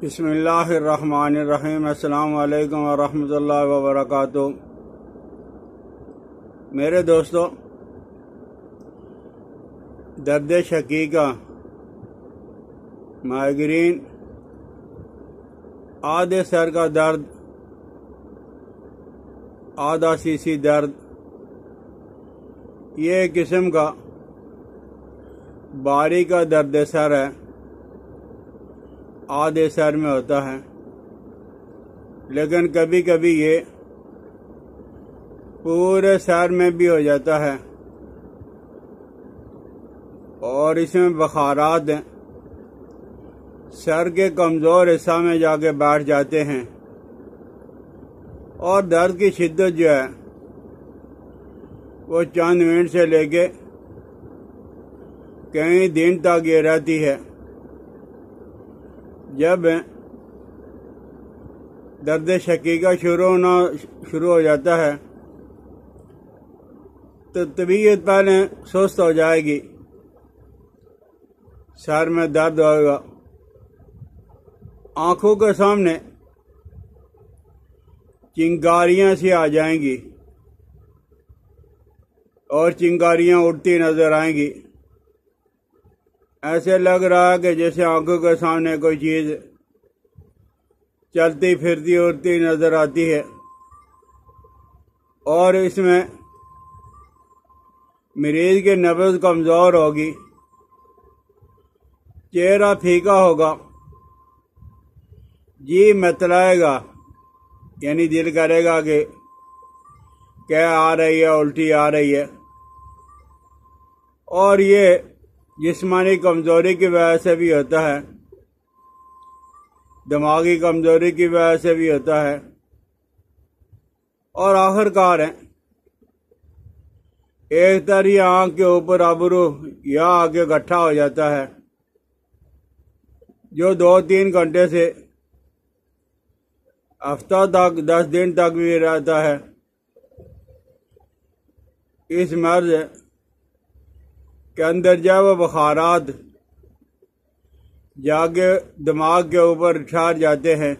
بسم اللہ الرحمن الرحیم۔ السلام علیکم ورحمۃ اللہ وبرکاتہ۔ میرے دوستو، درد شقیقہ، مائگرین، آدھے سر کا درد، آدھا سی درد، یہ ایک قسم کا باری کا درد سر ہے، آدھے سر میں ہوتا ہے، لیکن کبھی کبھی یہ پورے سر میں بھی ہو جاتا ہے اور اس میں بخارات ہیں، سر کے کمزور حصہ میں جا کے بیٹھ جاتے ہیں اور درد کی شدت جو ہے وہ چند منٹ سے لے کے کئی دن تک یہ رہتی ہے۔ جب درد شقیقہ شروع ہو جاتا ہے تو طبیعت پہلے سست ہو جائے گی، سر میں درد ہوگا، آنکھوں کے سامنے چنگاریاں سی آ جائیں گی اور چنگاریاں اڑتی نظر آئیں گی، ایسے لگ رہا ہے کہ جیسے آنکھوں کے سامنے کوئی چیز چلتی پھرتی اڑتی نظر آتی ہے، اور اس میں مریض کی نبض کمزور ہوگی، چہرہ پھیکا ہوگا، جی متلائے گا، یعنی دل کرے گا کہ کیا آ رہی ہے، الٹی آ رہی ہے، اور یہ جسمانی کمزوری کی وجہ سے بھی ہوتا ہے، دماغی کمزوری کی وجہ سے بھی ہوتا ہے، اور آخر کار ہے ایک طرح آنکھ کے اوپر ابرو یا آگے گٹھا ہو جاتا ہے، جو 2-3 گھنٹے سے ہفتہ تک 10 دن تک بھی رہتا ہے۔ اس مرض کے اندر جب وہ بخارات جا کے دماغ کے اوپر ٹھہر جاتے ہیں،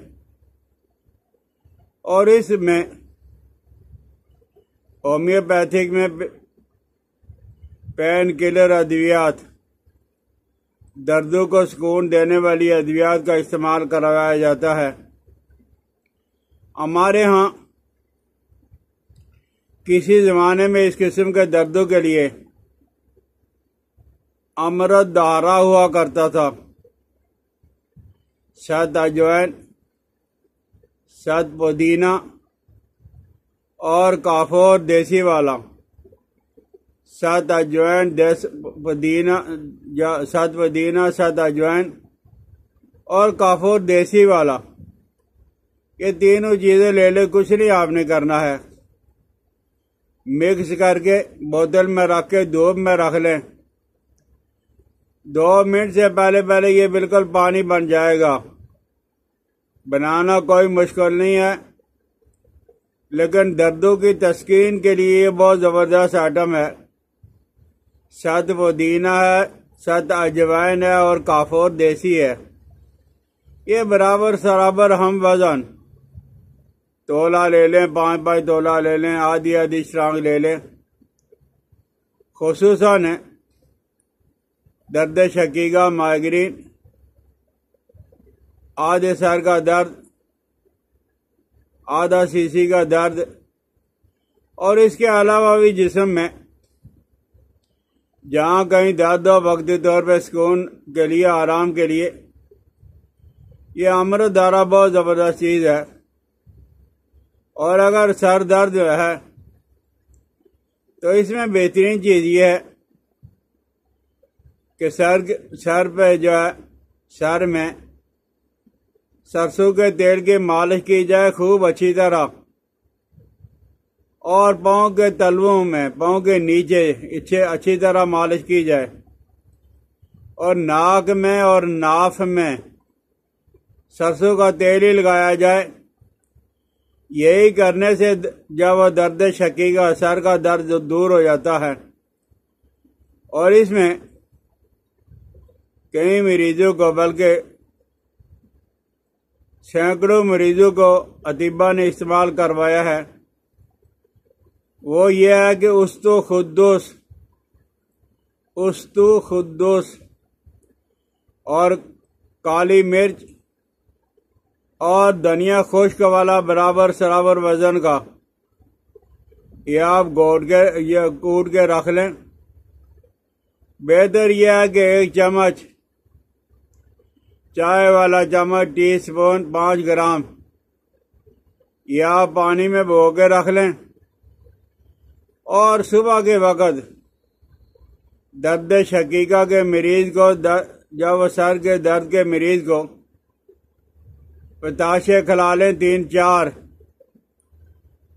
اور اس میں ہومیوپیتھک میں پین کلر ادویات، دردوں کو سکون دینے والی ادویات کا استعمال کروایا جاتا ہے۔ ہمارے ہاں کسی زمانے میں اس قسم کے دردوں کے لیے امرت دھارا ہوا کرتا تھا، شہد اجوائن، شہد پودینہ اور کافور دیسی والا، شہد اجوائن، شہد اجوائن اور کافور دیسی والا، یہ تینوں چیزیں لے لے، کچھ نہیں آپ نے کرنا ہے، مکس کر کے بوتل میں رکھ کے دھوپ میں رکھ لیں، 2 منٹ سے پہلے یہ بالکل پانی بن جائے گا۔ بنانا کوئی مشکل نہیں ہے، لیکن دردوں کی تسکین کے لیے یہ بہت زبردست آئٹم ہے۔ شہد پودینہ ہے، شہد اجوائن ہے اور کافور دیسی ہے، یہ برابر سرابر ہم وزن تولا لے لیں، 5 تولا لے لیں، آدھی شرانگ لے لیں۔ خصوصاً درد شقیقہ، مائگرین، آدھے سر کا درد، آدھا سی کا درد، اور اس کے علاوہ بھی جسم میں جہاں کہیں درد ہو، وقتی طور پہ سکون کے لیے، آرام کے لیے یہ امرت دھارا بہت زبردست چیز ہے۔ اور اگر سر درد ہے تو اس میں بہترین چیز یہ ہے کہ سر پہ جو ہے، سر میں سرسوں کے تیل کی مالش کی جائے خوب اچھی طرح، اور پاؤں کے تلووں میں، پاؤں کے نیچے اچھی طرح مالش کی جائے، اور ناک میں اور ناف میں سرسوں کا تیل ہی لگایا جائے۔ یہی کرنے سے جب وہ درد شقیقہ، سر کا درد دور ہو جاتا ہے، اور اس میں کئی مریضوں کو بلکہ سینکڑوں مریضوں کو اطباء نے استعمال کروایا ہے، وہ یہ ہے کہ استو خدوس اور کالی مرچ اور دھنیا خشک والا برابر سرابر وزن کا یہ آپ کوٹ کے رکھ لیں۔ بہتر یہ ہے کہ 1 چمچ چائے والا چمچ ٹی اسپون 5 گرام یہ آپ پانی میں بھگو کے رکھ لیں، اور صبح کے وقت درد شقیقہ کے مریض کو جب وہ سر کے درد کے مریض کو پتاشے کھلا لیں 3-4،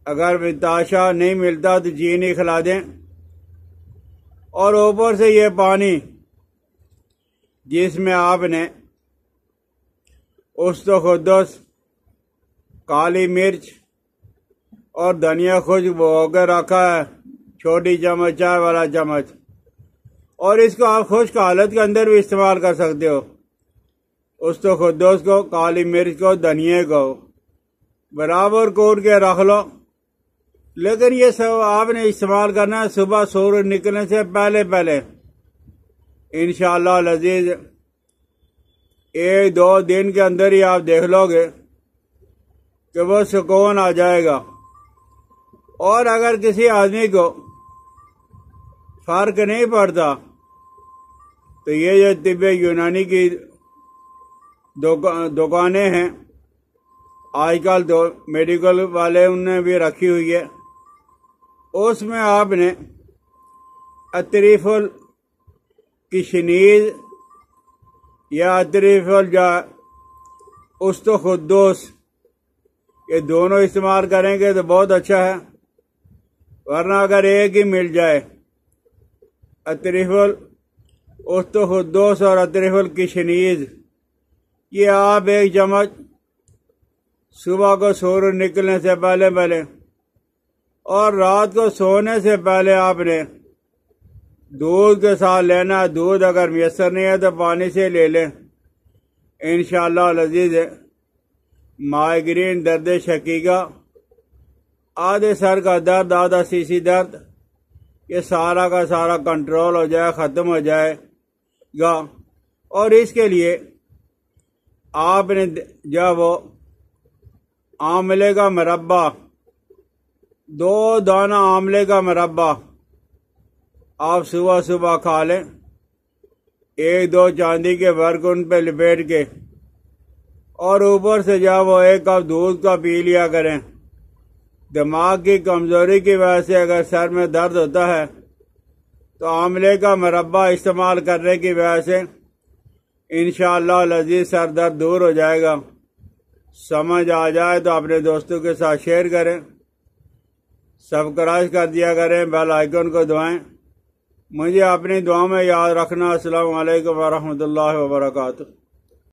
اگر پتاشا نہیں ملتا تو چینی کھلا دیں، اور اوپر سے یہ پانی جس میں آپ نے استو خدوس، کالی مرچ اور دھنیا خشک بھگو کے رکھا ہے، چھوٹی چمچ چائے والا چمچ، اور اس کو آپ خشک حالت کے اندر بھی استعمال کر سکتے ہو۔ استو خدوس کو، کالی مرچ کو، دھنیا کو برابر کوٹ کے رکھ لو، لیکن یہ سب آپ نے استعمال کرنا ہے صبح سورج نکلنے سے پہلے انشاءاللہ العزیز 1-2 دن کے اندر ہی آپ دیکھ لو گے کہ وہ سکون آ جائے گا۔ اور اگر کسی آدمی کو فرق نہیں پڑتا تو یہ جو طب یونانی کی دکانیں ہیں آج کل تو میڈیکل والے انہوں نے بھی رکھی ہوئی ہے، اس میں آپ نے اطریف الکشنیز یا اطریف استو خدوس یہ دونوں استعمال کریں گے تو بہت اچھا ہے، ورنہ اگر ایک ہی مل جائے اطریف استو خدوس اور اطریف الکشنیز یہ آپ 1 چمچ صبح کو سورج نکلنے سے پہلے اور رات کو سونے سے پہلے آپ نے دودھ کے ساتھ لینا ہے۔ دودھ اگر میسر نہیں ہے تو پانی سے لے لیں، انشاءاللہ العزیز مائیگرین، درد شقیقہ، آدھے سر کا درد، آدھا سیسی درد یہ سارا کا سارا کنٹرول ہو جائے، ختم ہو جائے گا۔ اور اس کے لیے آپ نے جب وہ آملے کا مربع 2 دانہ آملے کا مربع آپ صبح کھا لیں، 1-2 چاندی کے برق ان پہ لپیٹ کے، اور اوپر سے جب وہ 1 کپ دودھ کا پی لیا کریں۔ دماغ کی کمزوری کی وجہ سے اگر سر میں درد ہوتا ہے تو آملے کا مربع استعمال کرنے کی وجہ سے انشاءاللہ العزیز سر درد دور ہو جائے گا۔ سمجھ آ جائے تو اپنے دوستوں کے ساتھ شیئر کریں، سبسکرائب کر دیا کریں، بیل آئیکن کو دبائیں۔ مجھے اپنی دعا میں یاد رکھنا۔ السلام علیکم ورحمۃ اللہ وبرکاتہ۔